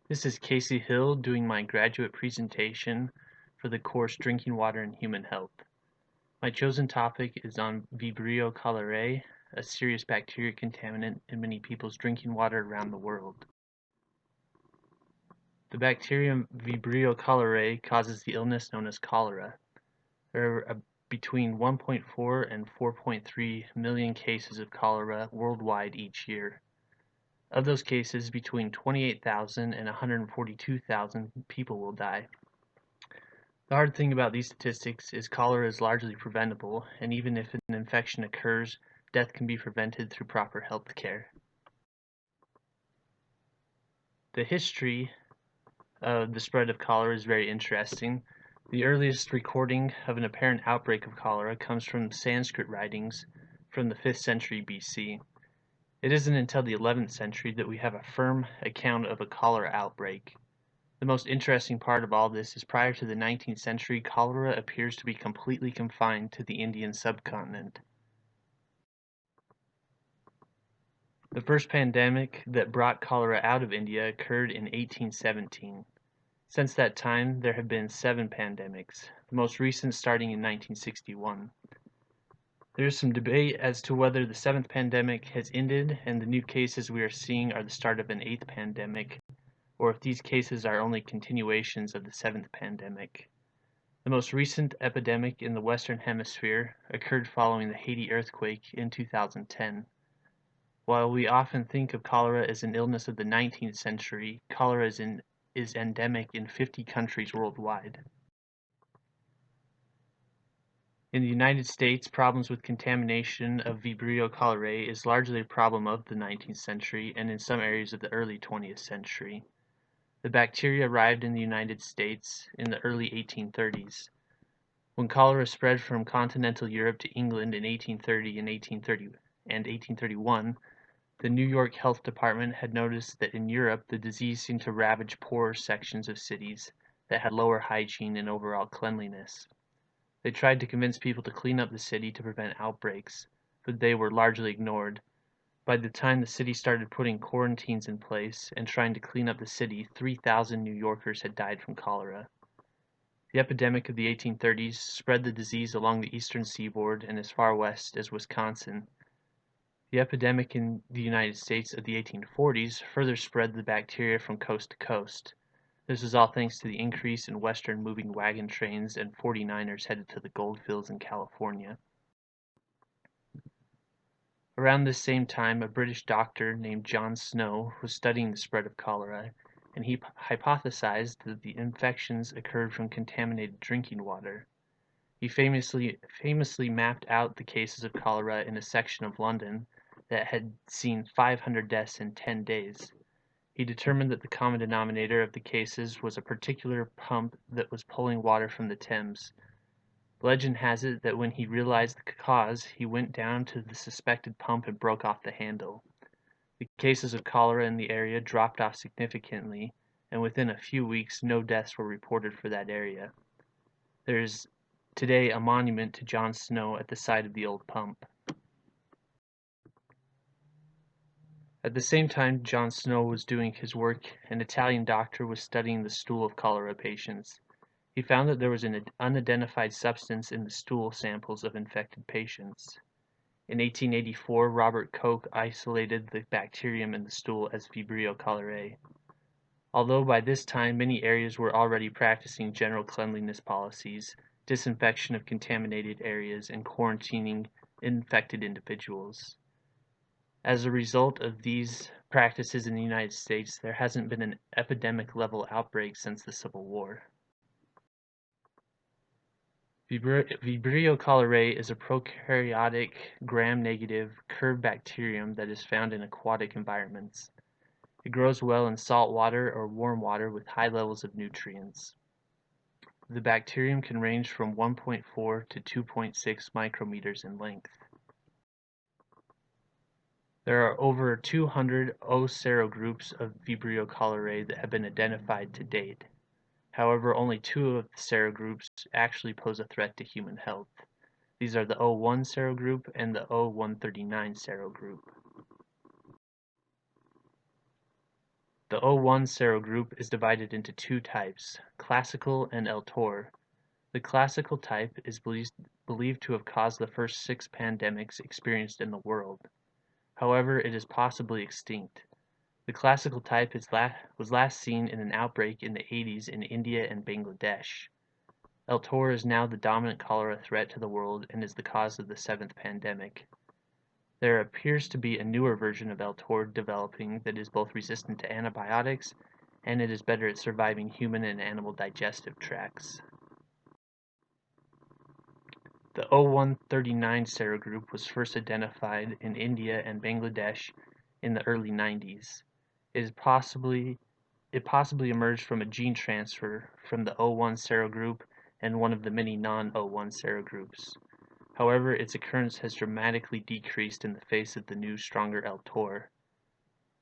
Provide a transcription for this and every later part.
This is Casey Hill doing my graduate presentation for the course Drinking Water and Human Health. My chosen topic is on Vibrio cholerae, a serious bacteria contaminant in many people's drinking water around the world. The bacterium Vibrio cholerae causes the illness known as cholera. There are between 1.4 and 4.3 million cases of cholera worldwide each year. Of those cases, between 28,000 and 142,000 people will die. The hard thing about these statistics is cholera is largely preventable, and even if an infection occurs, death can be prevented through proper health care. The history of the spread of cholera is very interesting. The earliest recording of an apparent outbreak of cholera comes from Sanskrit writings from the 5th century BC. It isn't until the 11th century that we have a firm account of a cholera outbreak. The most interesting part of all this is prior to the 19th century, cholera appears to be completely confined to the Indian subcontinent. The first pandemic that brought cholera out of India occurred in 1817. Since that time, there have been 7 pandemics, the most recent starting in 1961. There is some debate as to whether the 7th pandemic has ended and the new cases we are seeing are the start of an 8th pandemic, or if these cases are only continuations of the 7th pandemic. The most recent epidemic in the Western Hemisphere occurred following the Haiti earthquake in 2010. While we often think of cholera as an illness of the 19th century, cholera is endemic in 50 countries worldwide. In the United States, problems with contamination of Vibrio cholerae is largely a problem of the 19th century and in some areas of the early 20th century. The bacteria arrived in the United States in the early 1830s. When cholera spread from continental Europe to England in 1830 and 1831, the New York Health Department had noticed that in Europe the disease seemed to ravage poorer sections of cities that had lower hygiene and overall cleanliness. They tried to convince people to clean up the city to prevent outbreaks, but they were largely ignored. By the time the city started putting quarantines in place and trying to clean up the city, 3,000 New Yorkers had died from cholera. The epidemic of the 1830s spread the disease along the eastern seaboard and as far west as Wisconsin. The epidemic in the United States of the 1840s further spread the bacteria from coast to coast. This was all thanks to the increase in western moving wagon trains and 49ers headed to the gold fields in California. Around this same time, a British doctor named John Snow was studying the spread of cholera, and he hypothesized that the infections occurred from contaminated drinking water. He famously mapped out the cases of cholera in a section of London that had seen 500 deaths in 10 days. He determined that the common denominator of the cases was a particular pump that was pulling water from the Thames. Legend has it that when he realized the cause, he went down to the suspected pump and broke off the handle. The cases of cholera in the area dropped off significantly, and within a few weeks no deaths were reported for that area. There is today a monument to John Snow at the site of the old pump. At the same time John Snow was doing his work, an Italian doctor was studying the stool of cholera patients. He found that there was an unidentified substance in the stool samples of infected patients. In 1884, Robert Koch isolated the bacterium in the stool as Vibrio cholerae. Although by this time many areas were already practicing general cleanliness policies, disinfection of contaminated areas, and quarantining infected individuals. As a result of these practices in the United States, there hasn't been an epidemic-level outbreak since the Civil War. Vibrio cholerae is a prokaryotic, gram-negative, curved bacterium that is found in aquatic environments. It grows well in salt water or warm water with high levels of nutrients. The bacterium can range from 1.4 to 2.6 micrometers in length. There are over 200 O serogroups of Vibrio cholerae that have been identified to date. However, only 2 of the serogroups actually pose a threat to human health. These are the O1 serogroup and the O139 serogroup. The O1 serogroup is divided into two types, classical and L-Tor. The classical type is believed to have caused the first 6 pandemics experienced in the world. However, it is possibly extinct. The classical type was last seen in an outbreak in the 80s in India and Bangladesh. L-Tor is now the dominant cholera threat to the world and is the cause of the 7th pandemic. There appears to be a newer version of L-Tor developing that is both resistant to antibiotics and it is better at surviving human and animal digestive tracts. The O139 serogroup was first identified in India and Bangladesh in the early 90s. It possibly emerged from a gene transfer from the O1 serogroup and one of the many non-O1 serogroups. However, its occurrence has dramatically decreased in the face of the new, stronger L-Tor.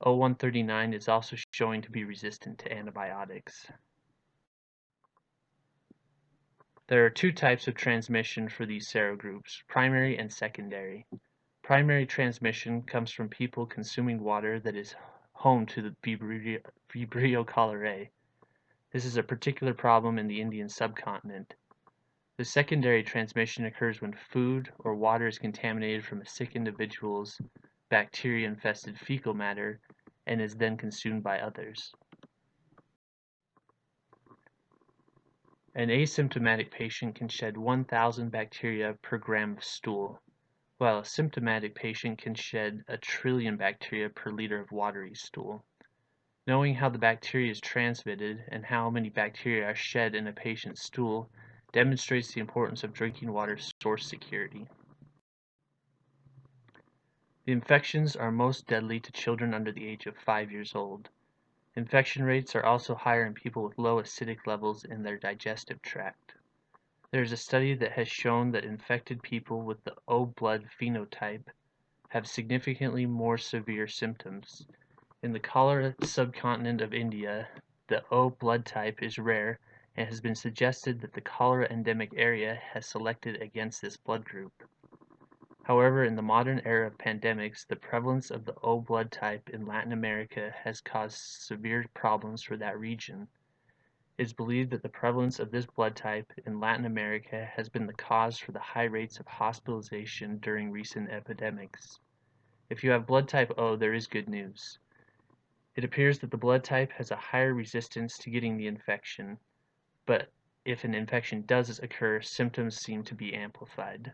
O139 is also showing to be resistant to antibiotics. There are two types of transmission for these serogroups, primary and secondary. Primary transmission comes from people consuming water that is home to the Vibrio cholerae. This is a particular problem in the Indian subcontinent. The secondary transmission occurs when food or water is contaminated from a sick individual's bacteria-infested fecal matter and is then consumed by others. An asymptomatic patient can shed 1,000 bacteria per gram of stool, while a symptomatic patient can shed 1,000,000,000,000 bacteria per liter of watery stool. Knowing how the bacteria is transmitted and how many bacteria are shed in a patient's stool demonstrates the importance of drinking water source security. The infections are most deadly to children under the age of 5 years old. Infection rates are also higher in people with low acidic levels in their digestive tract. There is a study that has shown that infected people with the O blood phenotype have significantly more severe symptoms. In the cholera subcontinent of India, the O blood type is rare and it has been suggested that the cholera endemic area has selected against this blood group. However, in the modern era of pandemics, the prevalence of the O blood type in Latin America has caused severe problems for that region. It is believed that the prevalence of this blood type in Latin America has been the cause for the high rates of hospitalization during recent epidemics. If you have blood type O, there is good news. It appears that the blood type has a higher resistance to getting the infection, but if an infection does occur, symptoms seem to be amplified.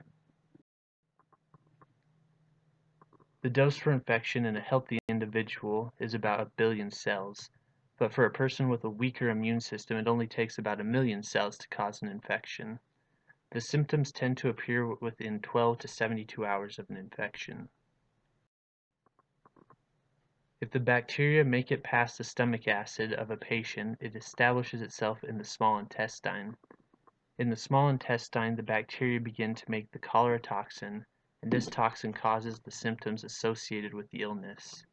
The dose for infection in a healthy individual is about 1,000,000,000 cells, but for a person with a weaker immune system it only takes about 1,000,000 cells to cause an infection. The symptoms tend to appear within 12 to 72 hours of an infection. If the bacteria make it past the stomach acid of a patient, it establishes itself in the small intestine. In the small intestine, the bacteria begin to make the cholera toxin, and this toxin causes the symptoms associated with the illness.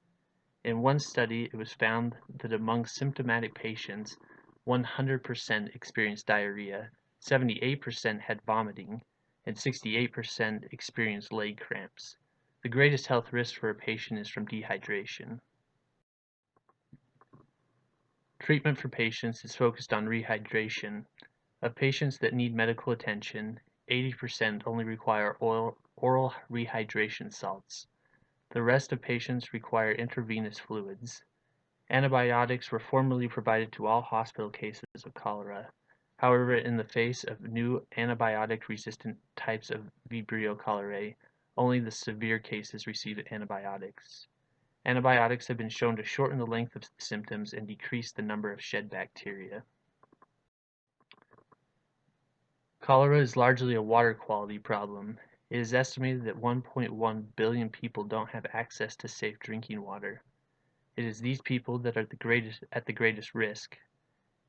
In one study, it was found that among symptomatic patients, 100% experienced diarrhea, 78% had vomiting, and 68% experienced leg cramps. The greatest health risk for a patient is from dehydration. Treatment for patients is focused on rehydration. Of patients that need medical attention, 80% only require oral rehydration salts. The rest of patients require intravenous fluids. Antibiotics were formerly provided to all hospital cases of cholera. However, in the face of new antibiotic-resistant types of Vibrio cholerae, only the severe cases receive antibiotics. Antibiotics have been shown to shorten the length of symptoms and decrease the number of shed bacteria. Cholera is largely a water quality problem. It is estimated that 1.1 billion people don't have access to safe drinking water. It is these people that are at the greatest risk.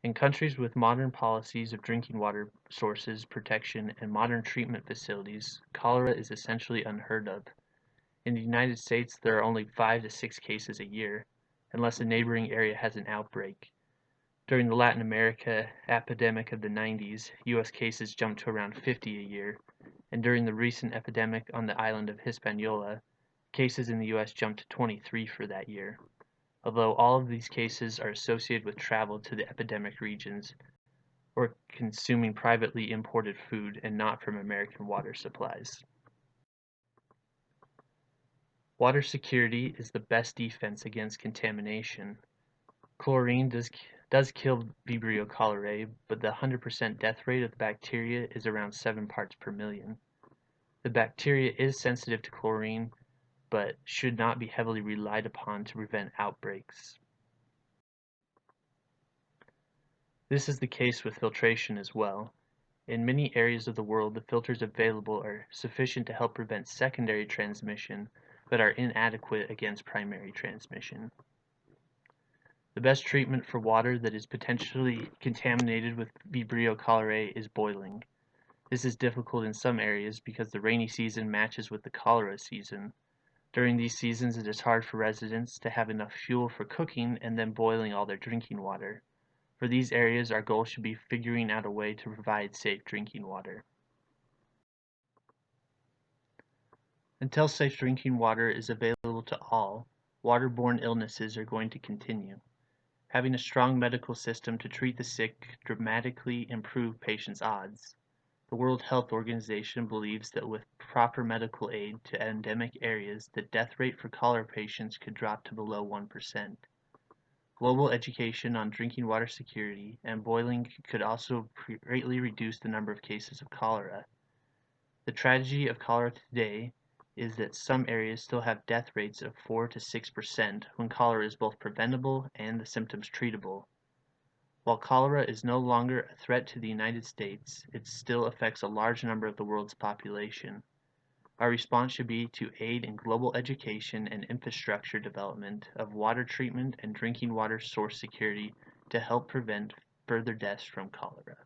In countries with modern policies of drinking water sources protection and modern treatment facilities, cholera is essentially unheard of. In the United States, there are only 5 to 6 cases a year, unless a neighboring area has an outbreak. During the Latin America epidemic of the 90s, U.S. cases jumped to around 50 a year, and during the recent epidemic on the island of Hispaniola, cases in the U.S. jumped to 23 for that year. although all of these cases are associated with travel to the epidemic regions or consuming privately imported food and not from American water supplies. Water security is the best defense against contamination. Chlorine does kill Vibrio cholerae, but the 100% death rate of the bacteria is around 7 parts per million. The bacteria is sensitive to chlorine, but should not be heavily relied upon to prevent outbreaks. This is the case with filtration as well. In many areas of the world, the filters available are sufficient to help prevent secondary transmission, but are inadequate against primary transmission. The best treatment for water that is potentially contaminated with Vibrio cholerae is boiling. This is difficult in some areas because the rainy season matches with the cholera season. During these seasons, it is hard for residents to have enough fuel for cooking and then boiling all their drinking water. For these areas, our goal should be figuring out a way to provide safe drinking water. Until safe drinking water is available to all, waterborne illnesses are going to continue. Having a strong medical system to treat the sick dramatically improve patients' odds. The World Health Organization believes that with proper medical aid to endemic areas, the death rate for cholera patients could drop to below 1%. Global education on drinking water security and boiling could also greatly reduce the number of cases of cholera. The tragedy of cholera today is that some areas still have death rates of 4 to 6% when cholera is both preventable and the symptoms treatable. While cholera is no longer a threat to the United States, it still affects a large number of the world's population. Our response should be to aid in global education and infrastructure development of water treatment and drinking water source security to help prevent further deaths from cholera.